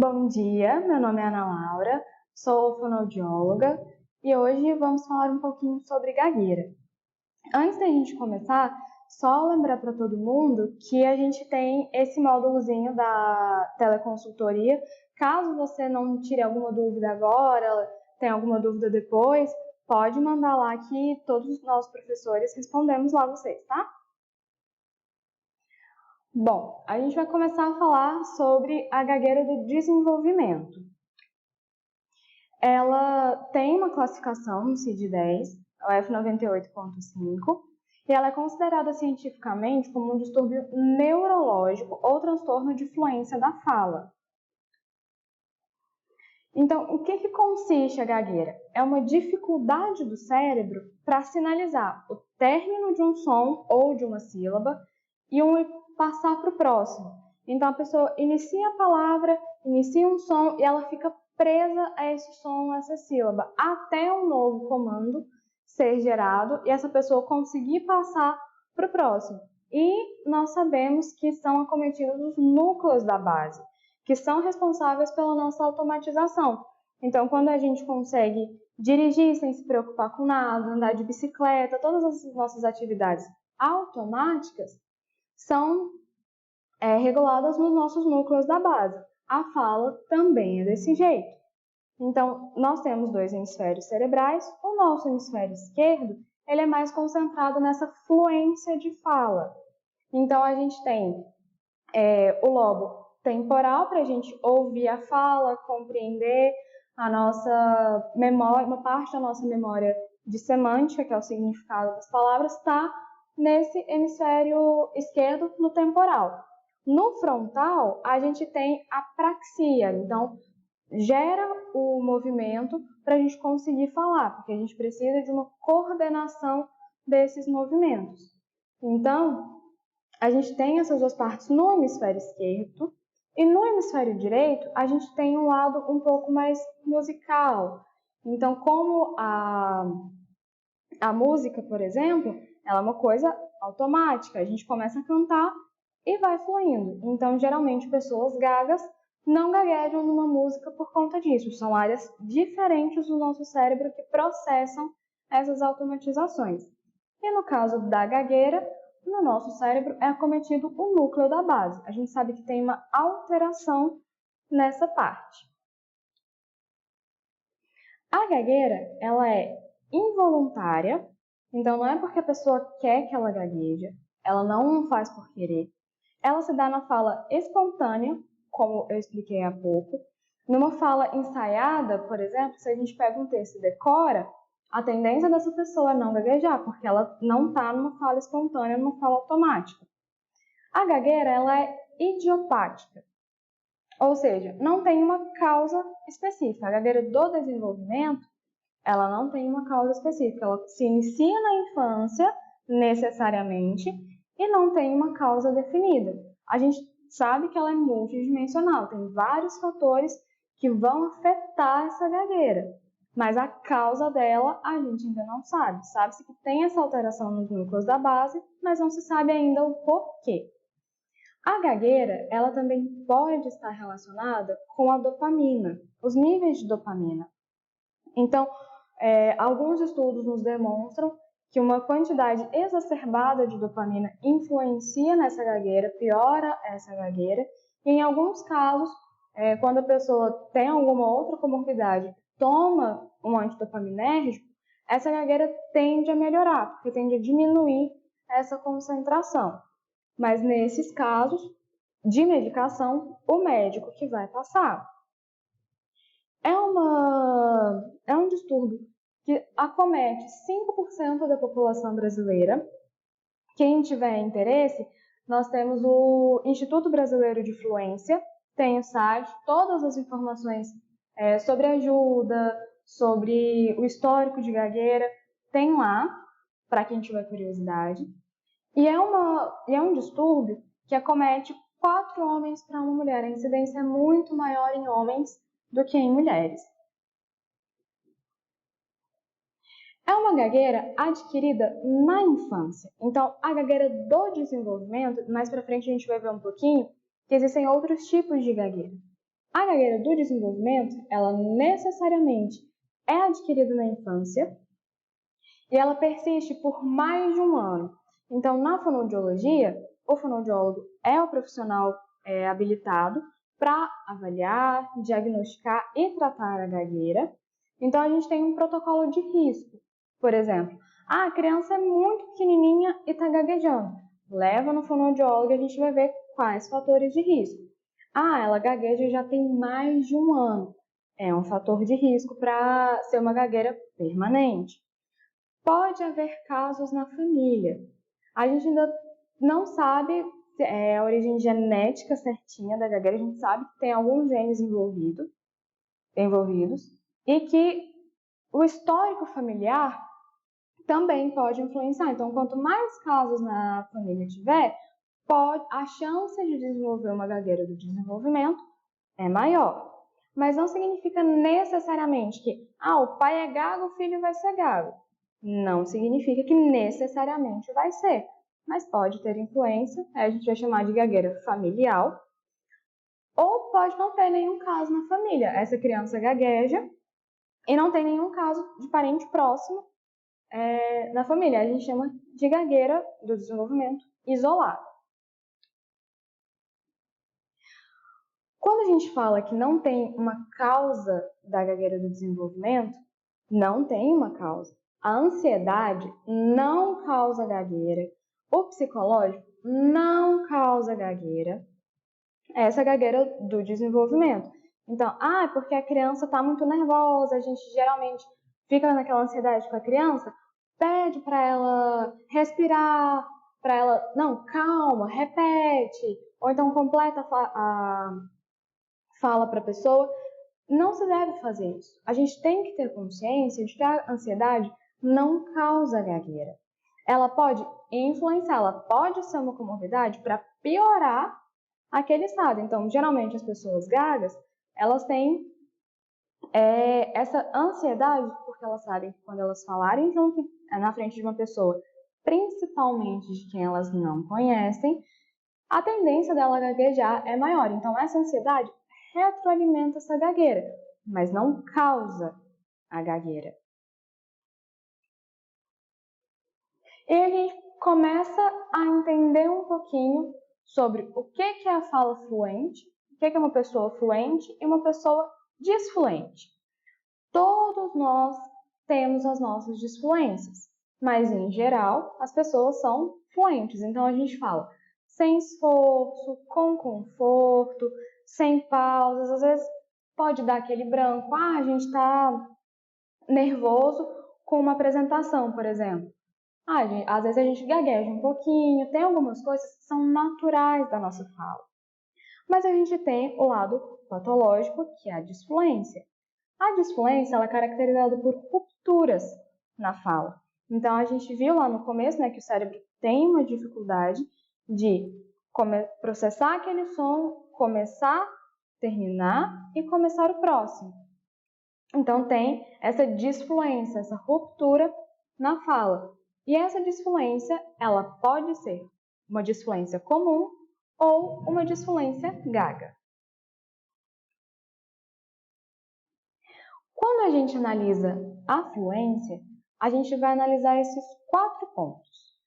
Bom dia, meu nome é Ana Laura, sou fonoaudióloga e hoje vamos falar um pouquinho sobre gagueira. Antes da gente começar, só lembrar para todo mundo que a gente tem esse módulozinho da teleconsultoria. Caso você não tire alguma dúvida agora, tenha alguma dúvida depois, pode mandar lá que todos os nossos professores respondemos lá vocês, tá? Bom, a gente vai começar a falar sobre a gagueira do desenvolvimento. Ela tem uma classificação no CID-10, o F98.5, e ela é considerada cientificamente como um distúrbio neurológico ou transtorno de fluência da fala. Então, o que consiste a gagueira? É uma dificuldade do cérebro para sinalizar o término de um som ou de uma sílaba e passar para o próximo. Então, a pessoa inicia a palavra, inicia um som e ela fica presa a esse som, a essa sílaba, até um novo comando ser gerado e essa pessoa conseguir passar para o próximo. E nós sabemos que são acometidos os núcleos da base, que são responsáveis pela nossa automatização. Então, quando a gente consegue dirigir sem se preocupar com nada, andar de bicicleta, todas as nossas atividades automáticas são reguladas nos nossos núcleos da base. A fala também é desse jeito. Então, nós temos dois hemisférios cerebrais. O nosso hemisfério esquerdo, ele é mais concentrado nessa fluência de fala. Então, a gente tem o lobo temporal para a gente ouvir a fala, compreender a nossa memória, uma parte da nossa memória de semântica, que é o significado das palavras, está nesse hemisfério esquerdo, no temporal. No frontal, a gente tem a praxia, então gera o movimento para a gente conseguir falar, porque a gente precisa de uma coordenação desses movimentos. Então, a gente tem essas duas partes no hemisfério esquerdo e no hemisfério direito a gente tem um lado um pouco mais musical. Então, como a música, por exemplo, ela é uma coisa automática, a gente começa a cantar e vai fluindo. Então, geralmente, pessoas gagas não gaguejam numa música por conta disso. São áreas diferentes do nosso cérebro que processam essas automatizações. E no caso da gagueira, no nosso cérebro é acometido o núcleo da base. A gente sabe que tem uma alteração nessa parte. A gagueira, ela é involuntária, então não é porque a pessoa quer que ela gagueja, ela não faz por querer. Ela se dá na fala espontânea, como eu expliquei há pouco. Numa fala ensaiada, por exemplo, se a gente pega um texto e decora, a tendência dessa pessoa é não gaguejar, porque ela não está numa fala espontânea, numa fala automática. A gagueira, ela é idiopática, ou seja, não tem uma causa específica. A gagueira do desenvolvimento, ela não tem uma causa específica. Ela se inicia na infância, necessariamente, e não tem uma causa definida. A gente sabe que ela é multidimensional, tem vários fatores que vão afetar essa gagueira. Mas a causa dela a gente ainda não sabe. Sabe-se que tem essa alteração nos núcleos da base, mas não se sabe ainda o porquê. A gagueira, ela também pode estar relacionada com a dopamina, os níveis de dopamina. Então, alguns estudos nos demonstram que uma quantidade exacerbada de dopamina influencia nessa gagueira, piora essa gagueira, e em alguns casos, quando a pessoa tem alguma outra comorbidade, toma um antidopaminérgico, essa gagueira tende a melhorar, porque tende a diminuir essa concentração. Mas nesses casos de medicação, o médico que vai passar. É um distúrbio que acomete 5% da população brasileira. Quem tiver interesse, nós temos o Instituto Brasileiro de Fluência, tem o site, todas as informações sobre ajuda, sobre o histórico de gagueira, tem lá, para quem tiver curiosidade. E é um distúrbio que acomete 4 homens para uma mulher. A incidência é muito maior em homens do que em mulheres. É uma gagueira adquirida na infância. Então, a gagueira do desenvolvimento, mais para frente a gente vai ver um pouquinho, que existem outros tipos de gagueira. A gagueira do desenvolvimento, ela necessariamente é adquirida na infância e ela persiste por mais de um ano. Então, na fonoaudiologia, o fonoaudiólogo é o profissional habilitado para avaliar, diagnosticar e tratar a gagueira. Então, a gente tem um protocolo de risco. Por exemplo, a criança é muito pequenininha e está gaguejando. Leva no fonoaudiólogo e a gente vai ver quais fatores de risco. Ela gagueja já tem mais de um ano. É um fator de risco para ser uma gagueira permanente. Pode haver casos na família. A gente ainda não sabe a origem genética certinha da gagueira. A gente sabe que tem alguns genes envolvidos e que o histórico familiar também pode influenciar. Então, quanto mais casos na família tiver, a chance de desenvolver uma gagueira do desenvolvimento é maior. Mas não significa necessariamente que o pai é gago, o filho vai ser gago. Não significa que necessariamente vai ser, mas pode ter influência, a gente vai chamar de gagueira familiar, ou pode não ter nenhum caso na família. Essa criança gagueja e não tem nenhum caso de parente próximo na família. A gente chama de gagueira do desenvolvimento isolada. Quando a gente fala que não tem uma causa da gagueira do desenvolvimento, não tem uma causa. A ansiedade não causa gagueira. O psicológico não causa gagueira. Essa é a gagueira do desenvolvimento. Então, porque a criança está muito nervosa, a gente geralmente fica naquela ansiedade com a criança, pede para ela respirar, para ela, não, calma, repete, ou então completa a fala para a pessoa. Não se deve fazer isso. A gente tem que ter consciência de que a ansiedade não causa gagueira. Ela pode influenciar, ela pode ser uma comorbidade para piorar aquele estado. Então, geralmente as pessoas gagas, elas têm essa ansiedade porque elas sabem que quando elas falarem junto na frente de uma pessoa, principalmente de quem elas não conhecem, a tendência dela gaguejar é maior. Então, essa ansiedade retroalimenta essa gagueira, mas não causa a gagueira. E a gente começa a entender um pouquinho sobre o que é a fala fluente, o que é uma pessoa fluente e uma pessoa disfluente. Todos nós temos as nossas disfluências, mas em geral as pessoas são fluentes. Então a gente fala sem esforço, com conforto, sem pausas. Às vezes pode dar aquele branco, a gente está nervoso com uma apresentação, por exemplo. Às vezes a gente gagueja um pouquinho, tem algumas coisas que são naturais da nossa fala. Mas a gente tem o lado patológico, que é a disfluência. A disfluência ela é caracterizada por rupturas na fala. Então, a gente viu lá no começo que o cérebro tem uma dificuldade de processar aquele som, começar, terminar e começar o próximo. Então, tem essa disfluência, essa ruptura na fala. E essa disfluência, ela pode ser uma disfluência comum ou uma disfluência gaga. Quando a gente analisa a fluência, a gente vai analisar esses 4 pontos.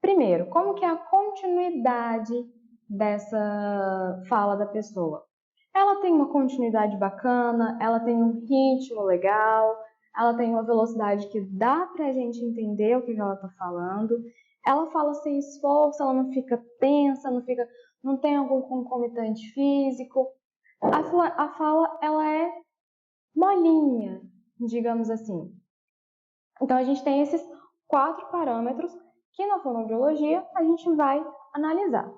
Primeiro, como que é a continuidade dessa fala da pessoa? Ela tem uma continuidade bacana, ela tem um ritmo legal, ela tem uma velocidade que dá para a gente entender o que ela está falando. Ela fala sem esforço, ela não fica tensa, não tem algum concomitante físico. A fala ela é molinha, digamos assim. Então, a gente tem esses 4 parâmetros que na fonoaudiologia a gente vai analisar.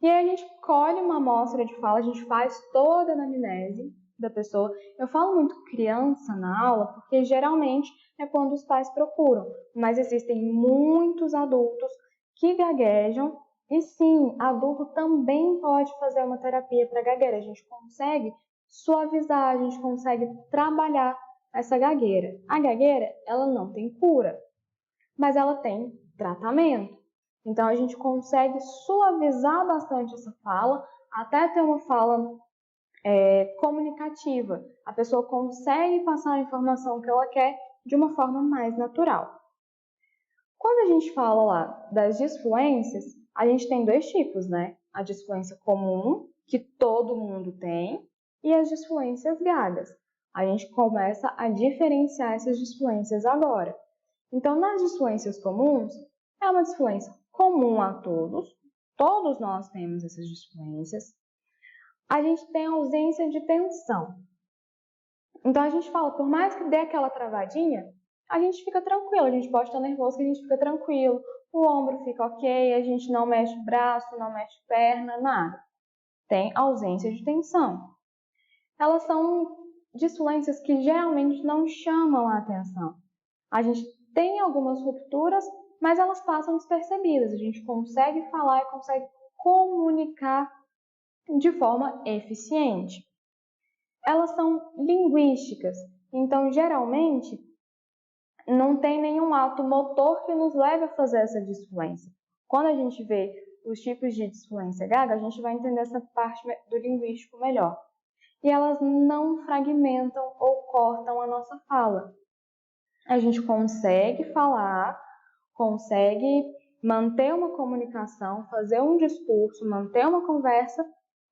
E aí a gente colhe uma amostra de fala, a gente faz toda a anamnese da pessoa. Eu falo muito criança na aula porque geralmente é quando os pais procuram, mas existem muitos adultos que gaguejam e sim, adulto também pode fazer uma terapia para gagueira. A gente consegue suavizar, a gente consegue trabalhar essa gagueira. A gagueira, ela não tem cura, mas ela tem tratamento. Então, a gente consegue suavizar bastante essa fala, até ter uma fala comunicativa. A pessoa consegue passar a informação que ela quer de uma forma mais natural. Quando a gente fala lá das disfluências, a gente tem dois tipos, né? A disfluência comum, que todo mundo tem, e as disfluências gagas. A gente começa a diferenciar essas disfluências agora. Então, nas disfluências comuns, é uma disfluência comum a todos nós temos essas disfluências. A gente tem ausência de tensão. Então, a gente fala, por mais que dê aquela travadinha, a gente fica tranquilo, a gente pode estar nervoso, que a gente fica tranquilo, o ombro fica ok, a gente não mexe braço, não mexe perna, nada. Tem ausência de tensão. Elas são disfluências que geralmente não chamam a atenção. A gente tem algumas rupturas, mas elas passam despercebidas. A gente consegue falar e consegue comunicar de forma eficiente. Elas são linguísticas, então geralmente não tem nenhum ato motor que nos leve a fazer essa disfluência. Quando a gente vê os tipos de disfluência gaga, a gente vai entender essa parte do linguístico melhor. E elas não fragmentam ou cortam a nossa fala. A gente consegue falar, consegue manter uma comunicação, fazer um discurso, manter uma conversa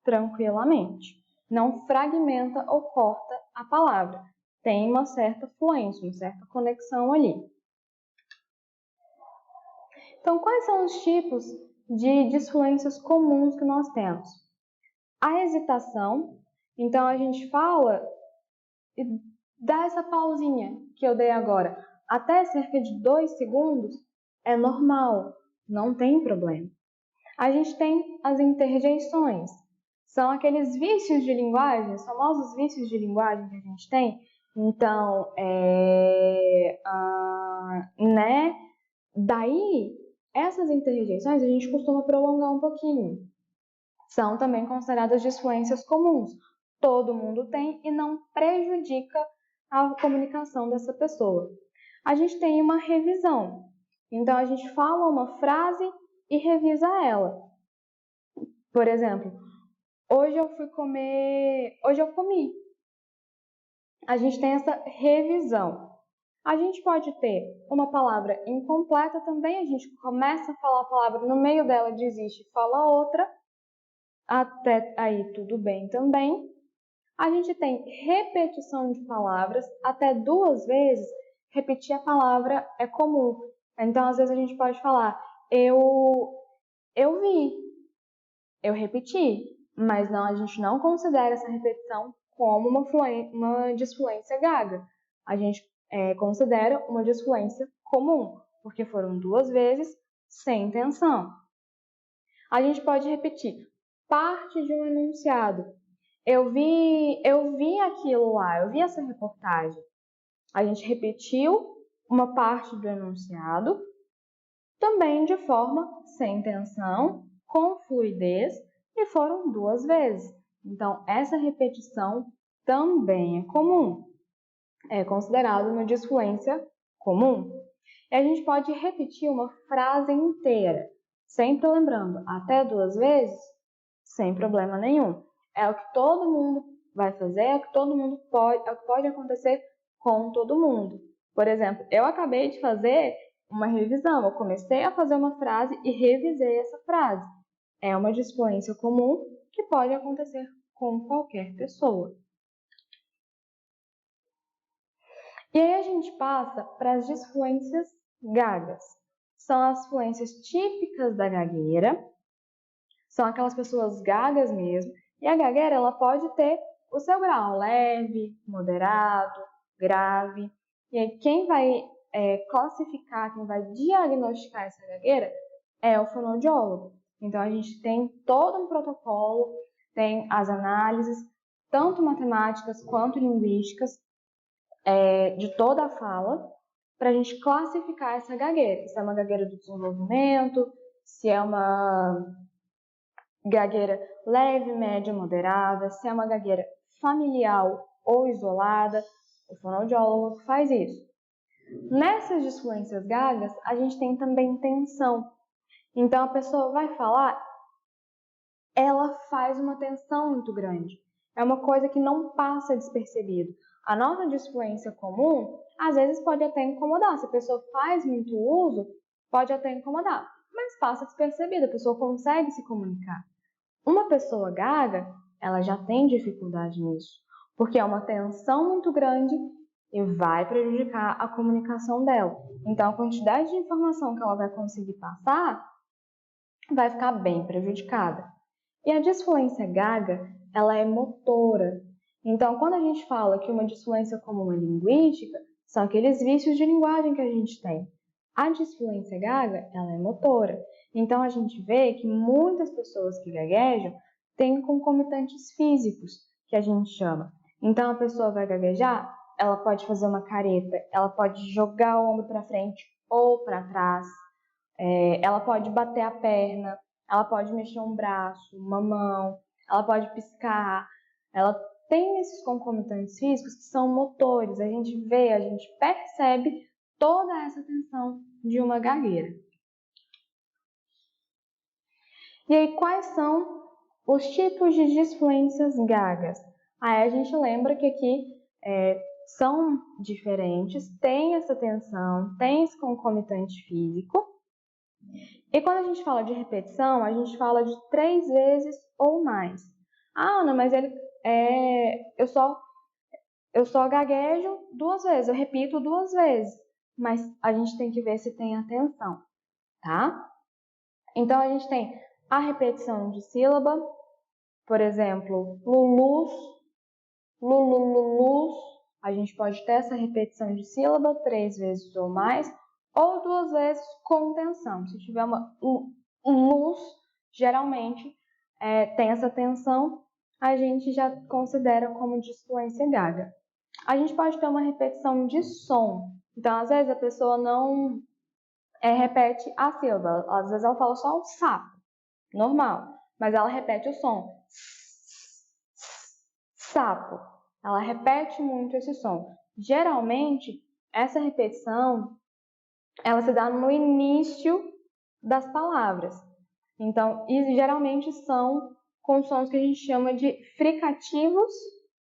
tranquilamente. Não fragmenta ou corta a palavra. Tem uma certa fluência, uma certa conexão ali. Então, quais são os tipos de disfluências comuns que nós temos? A hesitação. Então, a gente fala e dá essa pausinha que eu dei agora. Até cerca de 2 segundos é normal, não tem problema. A gente tem as interjeições. São aqueles vícios de linguagem, os famosos vícios de linguagem que a gente tem. Então, né? Daí, essas interjeições a gente costuma prolongar um pouquinho. São também consideradas disfluências comuns. Todo mundo tem e não prejudica a comunicação dessa pessoa. A gente tem uma revisão. Então, a gente fala uma frase e revisa ela. Por exemplo, hoje eu comi. A gente tem essa revisão. A gente pode ter uma palavra incompleta também, a gente começa a falar a palavra, no meio dela desiste e fala outra, até aí tudo bem também. A gente tem repetição de palavras, até 2 vezes repetir a palavra é comum. Então, às vezes a gente pode falar, eu vi, eu repeti, mas não, a gente não considera essa repetição como uma disfluência gaga. A gente considera uma disfluência comum, porque foram 2 vezes sem intenção. A gente pode repetir parte de um enunciado. Eu vi aquilo lá, eu vi essa reportagem. A gente repetiu uma parte do enunciado, também de forma sem intenção, com fluidez, e foram 2 vezes. Então, essa repetição também é comum. É considerado uma disfluência comum. E a gente pode repetir uma frase inteira, sempre lembrando, até 2 vezes, sem problema nenhum. É o que todo mundo vai fazer, é o que todo mundo é o que pode acontecer com todo mundo. Por exemplo, eu acabei de fazer uma revisão, eu comecei a fazer uma frase e revisei essa frase. É uma disfluência comum que pode acontecer com qualquer pessoa. E aí a gente passa para as disfluências gagas. São as fluências típicas da gagueira, são aquelas pessoas gagas mesmo, e a gagueira ela pode ter o seu grau leve, moderado, grave. E aí quem vai classificar, quem vai diagnosticar essa gagueira é o fonoaudiólogo. Então a gente tem todo um protocolo, tem as análises, tanto matemáticas quanto linguísticas, de toda a fala, para a gente classificar essa gagueira. Se é uma gagueira do desenvolvimento, se é uma gagueira leve, média, moderada, se é uma gagueira familiar ou isolada, o fonoaudiólogo faz isso. Nessas disfluências gagas, a gente tem também tensão. Então, a pessoa vai falar, ela faz uma tensão muito grande. É uma coisa que não passa despercebido. A nota de fluência comum, às vezes, pode até incomodar. Se a pessoa faz muito uso, pode até incomodar. Mas passa despercebido, a pessoa consegue se comunicar. Uma pessoa gaga, ela já tem dificuldade nisso, porque é uma tensão muito grande e vai prejudicar a comunicação dela. Então, a quantidade de informação que ela vai conseguir passar vai ficar bem prejudicada. E a disfluência gaga, ela é motora. Então, quando a gente fala que uma disfluência comum é linguística, são aqueles vícios de linguagem que a gente tem. A disfluência gaga, ela é motora. Então, a gente vê que muitas pessoas que gaguejam têm concomitantes físicos, que a gente chama. Então, a pessoa vai gaguejar, ela pode fazer uma careta, ela pode jogar o ombro para frente ou para trás, ela pode bater a perna, ela pode mexer um braço, uma mão, ela pode piscar, ela tem esses concomitantes físicos que são motores, a gente vê, a gente percebe toda essa tensão de uma gagueira. E aí, quais são os tipos de disfluências gagas? Aí a gente lembra que aqui são diferentes, tem essa tensão, tem esse concomitante físico. E quando a gente fala de repetição, a gente fala de 3 vezes ou mais. Ah, Ana, mas eu só gaguejo 2 vezes, eu repito 2 vezes. Mas a gente tem que ver se tem atenção, tá? Então, a gente tem a repetição de sílaba, por exemplo, lulus, lulululus. A gente pode ter essa repetição de sílaba 3 vezes ou mais, ou 2 vezes com tensão. Se tiver uma luz, geralmente tem essa tensão, a gente já considera como disfluência gaga. A gente pode ter uma repetição de som. Então, às vezes, a pessoa não repete a sílaba. Às vezes, ela fala só o sapo, normal. Mas ela repete o som. Sapo. Ela repete muito esse som. Geralmente, essa repetição, ela se dá no início das palavras. Então, e geralmente são com sons que a gente chama de fricativos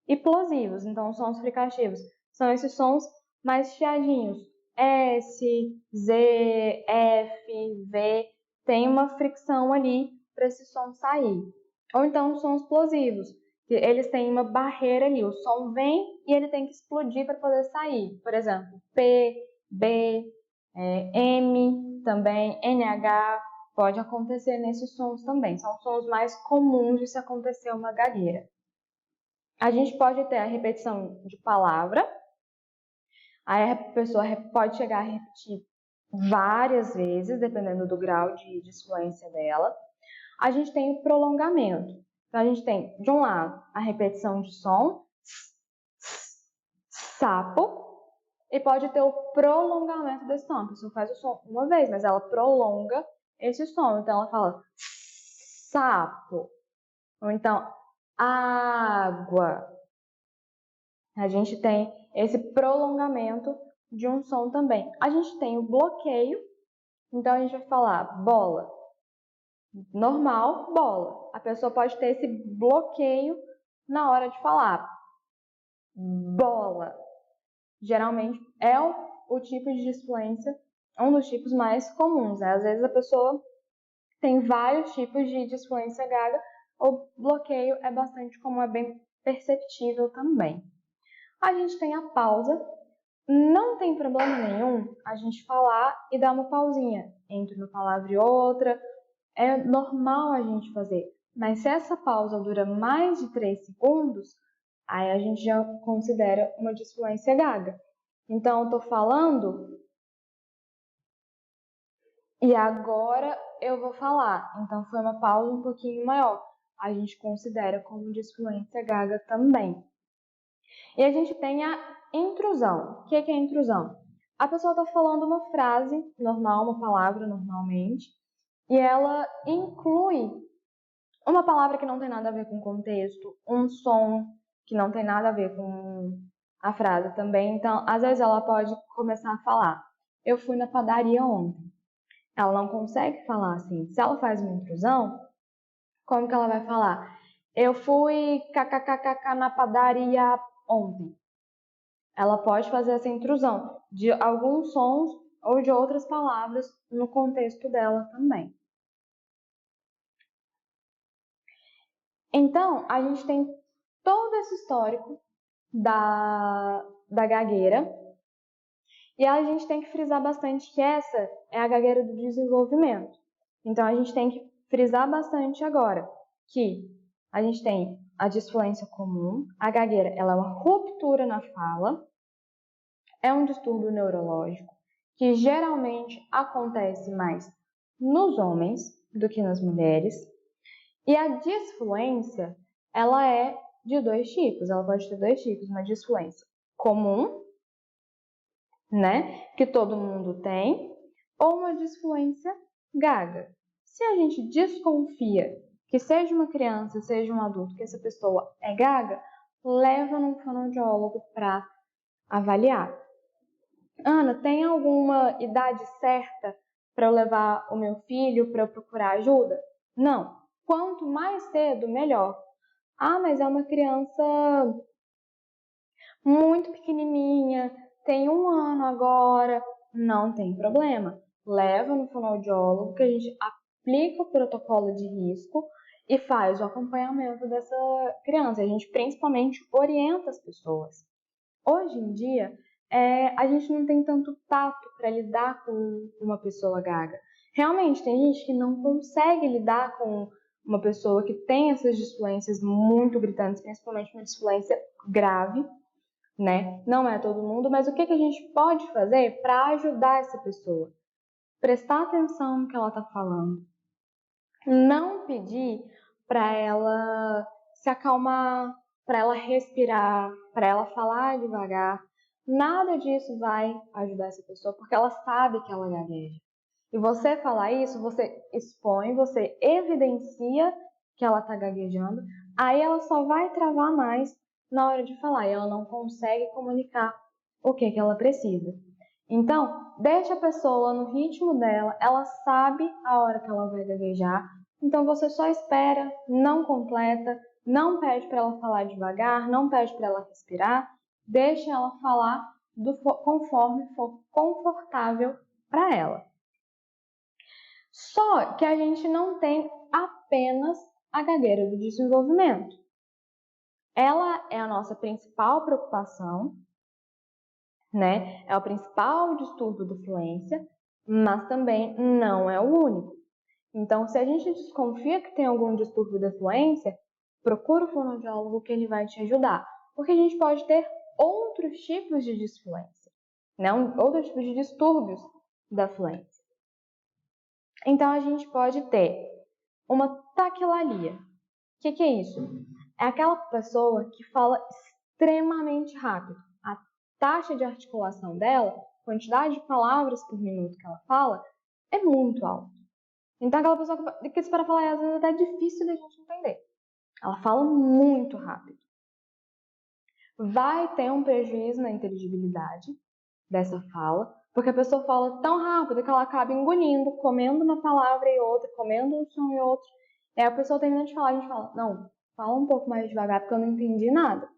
e plosivos. Então, os sons fricativos são esses sons mais chiadinhos. S, Z, F, V. Tem uma fricção ali para esse som sair. Ou então, os sons plosivos, que eles têm uma barreira ali. O som vem e ele tem que explodir para poder sair. Por exemplo, P, B, M, também, NH. Pode acontecer nesses sons também. São sons mais comuns de se acontecer uma gagueira. A gente pode ter a repetição de palavra. Aí a pessoa pode chegar a repetir várias vezes, dependendo do grau de disfluência dela. A gente tem o prolongamento. Então, a gente tem, de um lado, a repetição de som, sapo, e pode ter o prolongamento desse som. A pessoa faz o som uma vez, mas ela prolonga esse som. Então, ela fala sapo. Ou então, água. A gente tem esse prolongamento de um som também. A gente tem o bloqueio. Então, a gente vai falar bola. Normal, bola. A pessoa pode ter esse bloqueio na hora de falar. Bola. Geralmente é o tipo de disfluência, um dos tipos mais comuns, né? Às vezes a pessoa tem vários tipos de disfluência gaga, o bloqueio é bastante comum, é bem perceptível também. A gente tem a pausa, não tem problema nenhum a gente falar e dar uma pausinha entre uma palavra e outra, é normal a gente fazer, mas se essa pausa dura mais de 3 segundos, aí a gente já considera uma disfluência gaga. Então, eu estou falando e agora eu vou falar. Então, foi uma pausa um pouquinho maior. A gente considera como disfluência gaga também. E a gente tem a intrusão. O que é intrusão? A pessoa está falando uma frase normal, uma palavra normalmente, e ela inclui uma palavra que não tem nada a ver com o contexto, um som que não tem nada a ver com a frase também. Então, às vezes ela pode começar a falar: eu fui na padaria ontem. Ela não consegue falar assim. Se ela faz uma intrusão, Como que ela vai falar? Eu fui kkkk na padaria ontem. Ela pode fazer essa intrusão de alguns sons ou de outras palavras no contexto dela também. Então, a gente tem todo esse histórico da gagueira, e a gente tem que frisar bastante que essa é a gagueira do desenvolvimento. Então, a gente tem que frisar bastante agora que a gente tem a disfluência comum, a gagueira ela é uma ruptura na fala, é um distúrbio neurológico que geralmente acontece mais nos homens do que nas mulheres. E a disfluência, ela é de dois tipos, ela pode ter dois tipos, uma disfluência comum, né, que todo mundo tem, ou uma disfluência gaga. Se a gente desconfia que seja uma criança, seja um adulto, que essa pessoa é gaga, leva num fonoaudiólogo para avaliar. Ana, tem alguma idade certa para eu levar o meu filho para eu procurar ajuda? Não. Quanto mais cedo, melhor. Ah, mas é uma criança muito pequenininha, tem 1 ano agora. Não tem problema. Leva no fonoaudiólogo que a gente aplica o protocolo de risco e faz o acompanhamento dessa criança. A gente principalmente orienta as pessoas. Hoje em dia, a gente não tem tanto tato para lidar com uma pessoa gaga. Realmente, tem gente que não consegue lidar com uma pessoa que tem essas disfluências muito gritantes, principalmente uma disfluência grave, né? Não é todo mundo, mas o que a gente pode fazer para ajudar essa pessoa? Prestar atenção no que ela está falando. Não pedir para ela se acalmar, para ela respirar, para ela falar devagar. Nada disso vai ajudar essa pessoa, porque ela sabe que ela gagueja. E você falar isso, você expõe, você evidencia que ela está gaguejando, aí ela só vai travar mais na hora de falar e ela não consegue comunicar o que ela precisa. Então, deixa a pessoa no ritmo dela, ela sabe a hora que ela vai gaguejar, então você só espera, não completa, não pede para ela falar devagar, não pede para ela respirar, deixa ela falar conforme for confortável para ela. Só que a gente não tem apenas a gagueira do desenvolvimento. Ela é a nossa principal preocupação, né? É o principal distúrbio da fluência, mas também não é o único. Então, se a gente desconfia que tem algum distúrbio da fluência, procura o fonoaudiólogo que ele vai te ajudar. Porque a gente pode ter outros tipos de disfluência, né? Outros tipos de distúrbios da fluência. Então, a gente pode ter uma taquilalia. O que é isso? É aquela pessoa que fala extremamente rápido. A taxa de articulação dela, quantidade de palavras por minuto que ela fala, é muito alta. Então, aquela pessoa que espera falar, às vezes até é difícil da gente entender. Ela fala muito rápido. Vai ter um prejuízo na inteligibilidade dessa fala, porque a pessoa fala tão rápido que ela acaba engolindo, comendo uma palavra e outra, comendo um som e outro. E aí a pessoa termina de falar, a gente fala, não, fala um pouco mais devagar porque eu não entendi nada.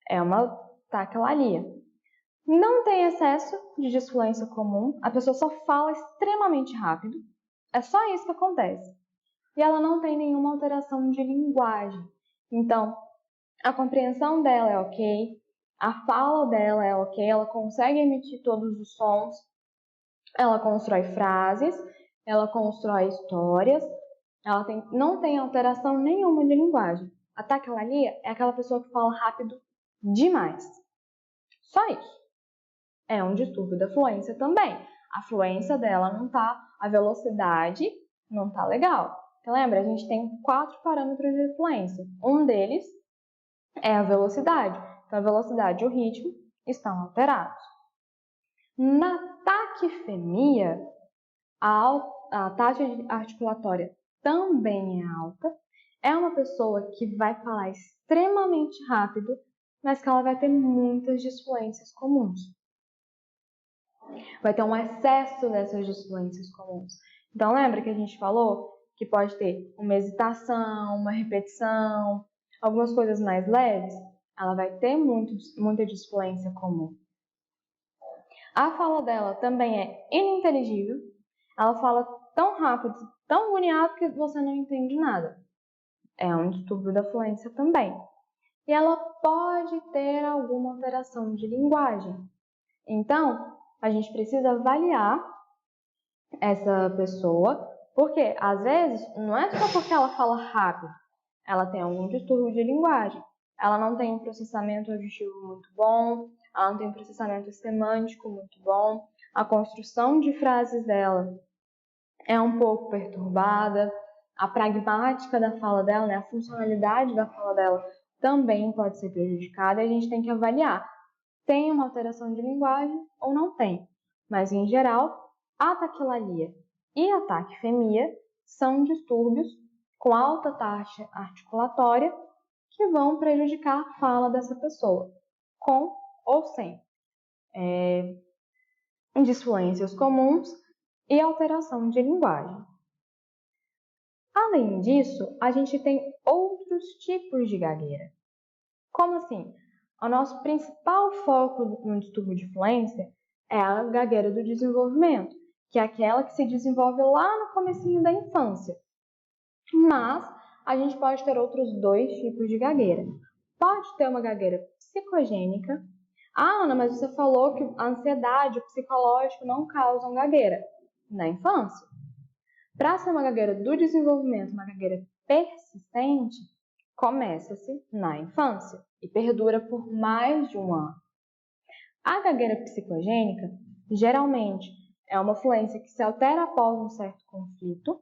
É uma taquilalia. Não tem excesso de disfluência comum, a pessoa só fala extremamente rápido. É só isso que acontece. E ela não tem nenhuma alteração de linguagem. Então, a compreensão dela é ok, a fala dela é ok, ela consegue emitir todos os sons, ela constrói frases, ela constrói histórias, ela não tem alteração nenhuma de linguagem. A taquilalia é aquela pessoa que fala rápido demais. Só isso. É um distúrbio da fluência também. A fluência dela não tá, a velocidade não tá legal. Então, lembra, a gente tem 4 parâmetros de fluência. Um deles é a velocidade. Então, a velocidade e o ritmo estão alterados. Na taquifemia, a taxa articulatória também é alta. É uma pessoa que vai falar extremamente rápido, mas que ela vai ter muitas disfluências comuns. Vai ter um excesso dessas disfluências comuns. Então, lembra que a gente falou que pode ter uma hesitação, uma repetição, algumas coisas mais leves, ela vai ter muita disfluência comum. A fala dela também é ininteligível, ela fala tão rápido, tão agoniado que você não entende nada. É um distúrbio da fluência também. E ela pode ter alguma alteração de linguagem. Então, a gente precisa avaliar essa pessoa, porque às vezes não é só porque ela fala rápido, ela tem algum distúrbio de linguagem. Ela não tem um processamento auditivo muito bom, ela não tem um processamento semântico muito bom, a construção de frases dela é um pouco perturbada, a pragmática da fala dela, né, a funcionalidade da fala dela também pode ser prejudicada e a gente tem que avaliar. Tem uma alteração de linguagem ou não tem? Mas, em geral, a taquilalia e a taquifemia são distúrbios com alta taxa articulatória que vão prejudicar a fala dessa pessoa, com ou sem disfluências comuns e alteração de linguagem. Além disso, a gente tem outros tipos de gagueira. Como assim? O nosso principal foco no distúrbio de fluência é a gagueira do desenvolvimento, que é aquela que se desenvolve lá no comecinho da infância. Mas a gente pode ter outros dois tipos de gagueira. Pode ter uma gagueira psicogênica. Ah, Ana, mas você falou que a ansiedade, o psicológico não causam gagueira na infância. Para ser uma gagueira do desenvolvimento, uma gagueira persistente, começa-se na infância e perdura por mais de um ano. A gagueira psicogênica, geralmente, é uma fluência que se altera após um certo conflito,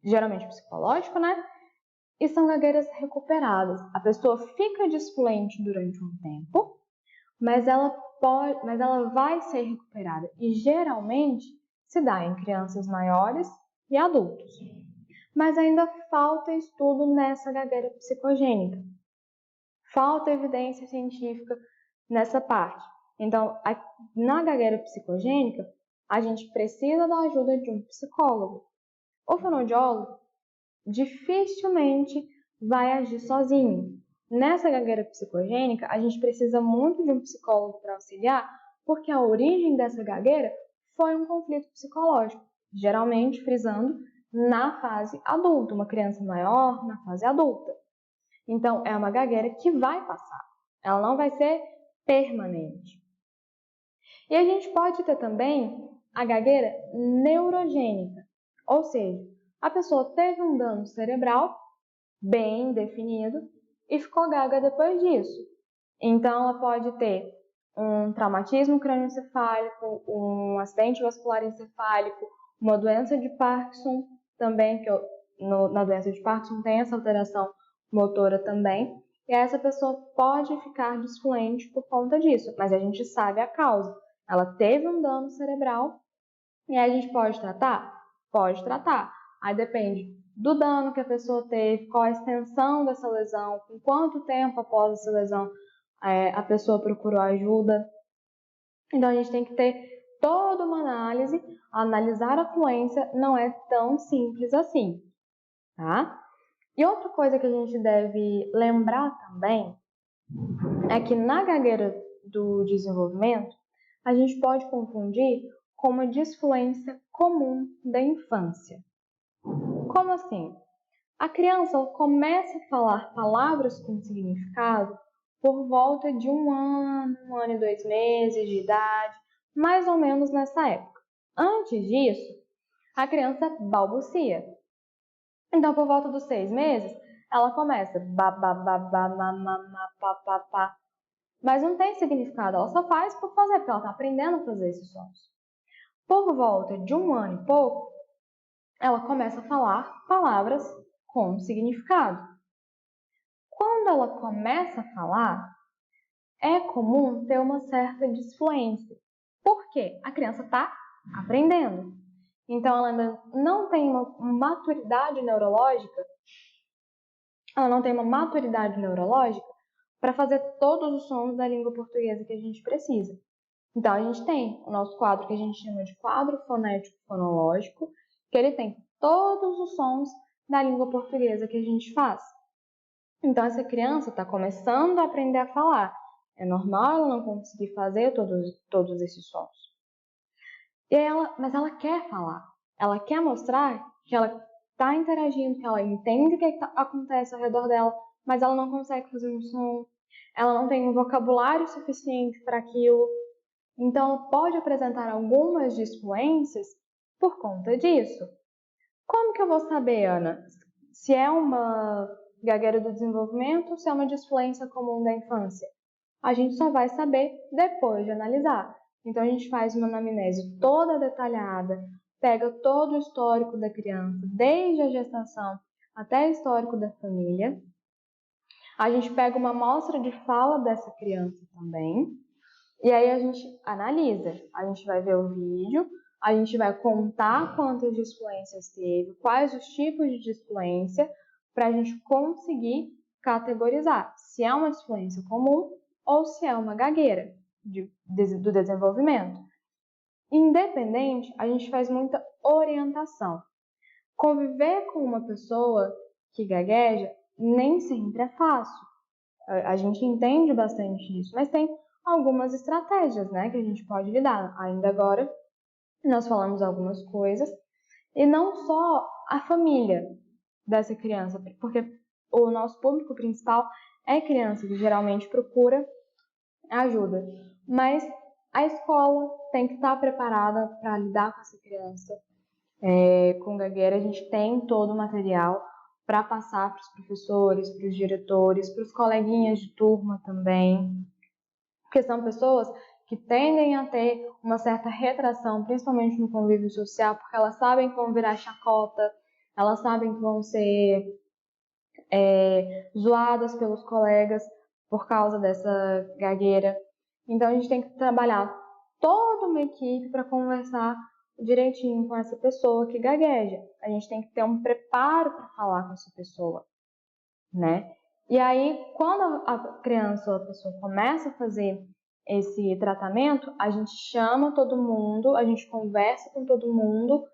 geralmente psicológico, né? E são gagueiras recuperadas. A pessoa fica disfluente durante um tempo, mas ela vai ser recuperada e geralmente se dá em crianças maiores e adultos. Mas ainda falta estudo nessa gagueira psicogênica. Falta evidência científica nessa parte. Então, na gagueira psicogênica, a gente precisa da ajuda de um psicólogo. O fonoaudiólogo dificilmente vai agir sozinho. Nessa gagueira psicogênica, a gente precisa muito de um psicólogo para auxiliar, porque a origem dessa gagueira foi um conflito psicológico, geralmente frisando na fase adulta, uma criança maior na fase adulta. Então, é uma gagueira que vai passar, ela não vai ser permanente. E a gente pode ter também a gagueira neurogênica, ou seja, a pessoa teve um dano cerebral bem definido e ficou gaga depois disso. Então, ela pode ter um traumatismo crânioencefálico, um acidente vascular encefálico, uma doença de Parkinson também, que na doença de Parkinson tem essa alteração motora também, e essa pessoa pode ficar disfluente por conta disso, mas a gente sabe a causa. Ela teve um dano cerebral e a gente pode tratar? Pode tratar. Aí depende do dano que a pessoa teve, qual a extensão dessa lesão, com quanto tempo após essa lesão a pessoa procurou ajuda. Então a gente tem que ter toda uma análise. Analisar a fluência não é tão simples assim, tá? E outra coisa que a gente deve lembrar também é que na gagueira do desenvolvimento a gente pode confundir com uma disfluência comum da infância. Como assim? A criança começa a falar palavras com significado por volta de um ano e 2 meses de idade, mais ou menos nessa época. Antes disso, a criança balbucia. Então, por volta dos 6 meses, ela começa pá. Mas não tem significado, ela só faz por fazer, porque ela está aprendendo a fazer esses sons. Por volta de um ano e pouco, ela começa a falar palavras com significado. Quando ela começa a falar, é comum ter uma certa disfluência. Por quê? A criança está aprendendo. Então, ela ainda não tem uma maturidade neurológica, para fazer todos os sons da língua portuguesa que a gente precisa. Então, a gente tem o nosso quadro que a gente chama de quadro fonético fonológico, que ele tem todos os sons da língua portuguesa que a gente faz. Então, essa criança está começando a aprender a falar. É normal ela não conseguir fazer todos esses sons. Mas ela quer falar. Ela quer mostrar que ela está interagindo, que ela entende o que acontece ao redor dela, mas ela não consegue fazer um som. Ela não tem um vocabulário suficiente para aquilo. Então, ela pode apresentar algumas disfluências por conta disso. Como que eu vou saber, Ana, se é uma gagueira do desenvolvimento ou se é uma disfluência comum da infância? A gente só vai saber depois de analisar. Então, a gente faz uma anamnese toda detalhada, pega todo o histórico da criança, desde a gestação até o histórico da família. A gente pega uma amostra de fala dessa criança também, e aí a gente analisa. A gente vai ver o vídeo, a gente vai contar quantas disfluências teve, quais os tipos de disfluência, para a gente conseguir categorizar se é uma disfluência comum ou se é uma gagueira do desenvolvimento. Independente, a gente faz muita orientação. Conviver com uma pessoa que gagueja nem sempre é fácil. A gente entende bastante isso, mas tem algumas estratégias, né, que a gente pode lidar. Ainda agora, nós falamos algumas coisas, e não só a família dessa criança, porque o nosso público principal é criança, que geralmente procura ajuda, mas a escola tem que estar preparada para lidar com essa criança. Com gagueira, a gente tem todo o material para passar para os professores, para os diretores, para os coleguinhas de turma também, porque são pessoas que tendem a ter uma certa retração, principalmente no convívio social, porque elas sabem que vão virar chacota, elas sabem que vão ser zoadas pelos colegas por causa dessa gagueira. Então a gente tem que trabalhar toda uma equipe para conversar direitinho com essa pessoa que gagueja. A gente tem que ter um preparo para falar com essa pessoa, né? E aí, quando a criança ou a pessoa começa a fazer esse tratamento, a gente chama todo mundo, a gente conversa com todo mundo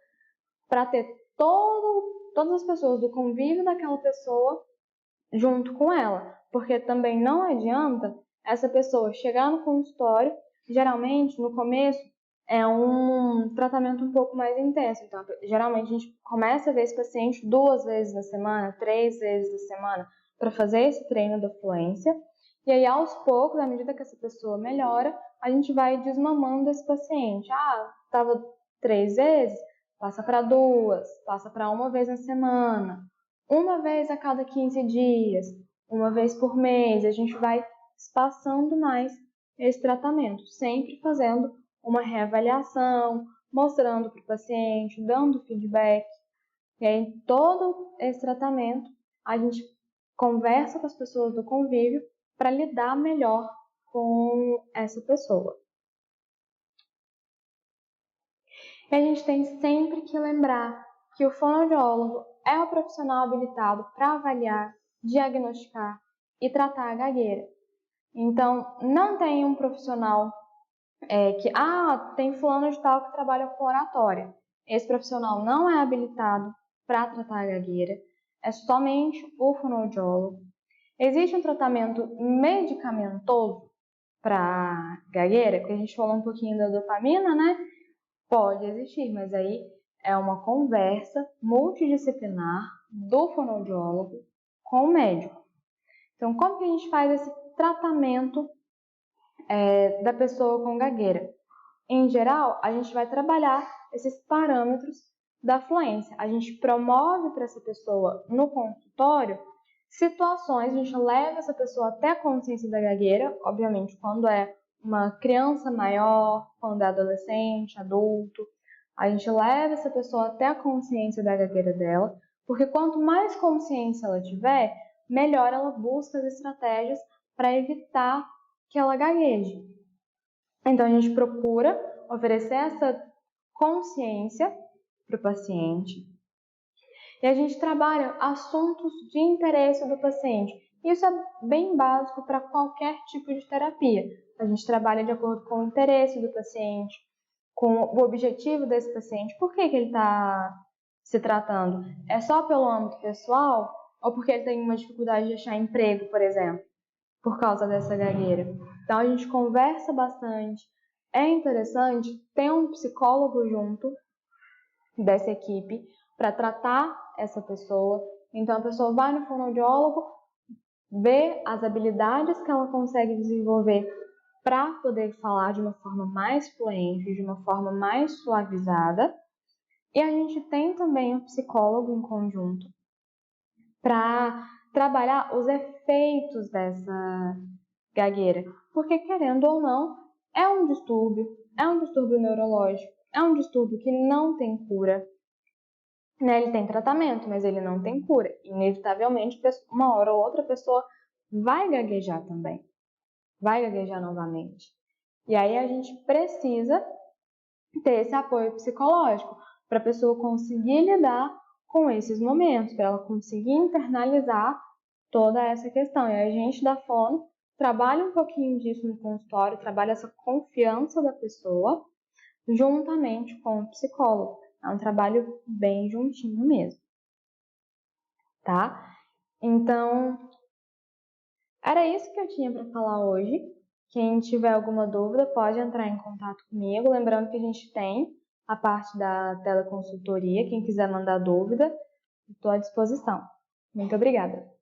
para ter todas as pessoas do convívio daquela pessoa junto com ela. Porque também não adianta essa pessoa chegar no consultório, geralmente no começo é um tratamento um pouco mais intenso. Então, geralmente a gente começa a ver esse paciente 2 vezes na semana, 3 vezes na semana, para fazer esse treino da fluência. E aí, aos poucos, à medida que essa pessoa melhora, a gente vai desmamando esse paciente. Estava 3 vezes, passa para 2, passa para 1 vez na semana, 1 vez a cada 15 dias, 1 vez por mês. A gente vai espaçando mais esse tratamento, sempre fazendo uma reavaliação, mostrando para o paciente, dando feedback. E aí, em todo esse tratamento, a gente conversa com as pessoas do convívio para lidar melhor com essa pessoa. E a gente tem sempre que lembrar que o fonoaudiólogo é o profissional habilitado para avaliar, diagnosticar e tratar a gagueira. Então, não tem um profissional tem fulano de tal que trabalha com oratória. Esse profissional não é habilitado para tratar a gagueira, é somente o fonoaudiólogo. Existe um tratamento medicamentoso para gagueira, porque a gente falou um pouquinho da dopamina, né? Pode existir, mas aí é uma conversa multidisciplinar do fonoaudiólogo com o médico. Então, como que a gente faz esse tratamento da pessoa com gagueira? Em geral, a gente vai trabalhar esses parâmetros da fluência. A gente promove para essa pessoa no consultório situações, a gente leva essa pessoa até a consciência da gagueira, obviamente quando é uma criança maior, quando é adolescente, adulto, a gente leva essa pessoa até a consciência da gagueira dela, porque quanto mais consciência ela tiver, melhor ela busca as estratégias para evitar que ela gagueje. Então, a gente procura oferecer essa consciência para o paciente e a gente trabalha assuntos de interesse do paciente. Isso é bem básico para qualquer tipo de terapia. A gente trabalha de acordo com o interesse do paciente, com o objetivo desse paciente. Por que ele está se tratando é só pelo âmbito pessoal ou porque ele tem uma dificuldade de achar emprego, por exemplo, por causa dessa gagueira. Então a gente conversa bastante. É interessante ter um psicólogo junto dessa equipe para tratar essa pessoa. Então a pessoa vai no fonoaudiólogo, vê as habilidades que ela consegue desenvolver para poder falar de uma forma mais fluente, de uma forma mais suavizada. E a gente tem também um psicólogo em conjunto para trabalhar os efeitos dessa gagueira. Porque, querendo ou não, é um distúrbio neurológico, é um distúrbio que não tem cura. Né? Ele tem tratamento, mas ele não tem cura. Inevitavelmente, uma hora ou outra a pessoa vai gaguejar também, vai gaguejar novamente. E aí a gente precisa ter esse apoio psicológico para a pessoa conseguir lidar com esses momentos, para ela conseguir internalizar toda essa questão. E a gente da fono trabalha um pouquinho disso no consultório, trabalha essa confiança da pessoa juntamente com o psicólogo. É um trabalho bem juntinho mesmo, tá? Então, era isso que eu tinha para falar hoje. Quem tiver alguma dúvida pode entrar em contato comigo. Lembrando que a gente tem a parte da teleconsultoria. Quem quiser mandar dúvida, estou à disposição. Muito obrigada!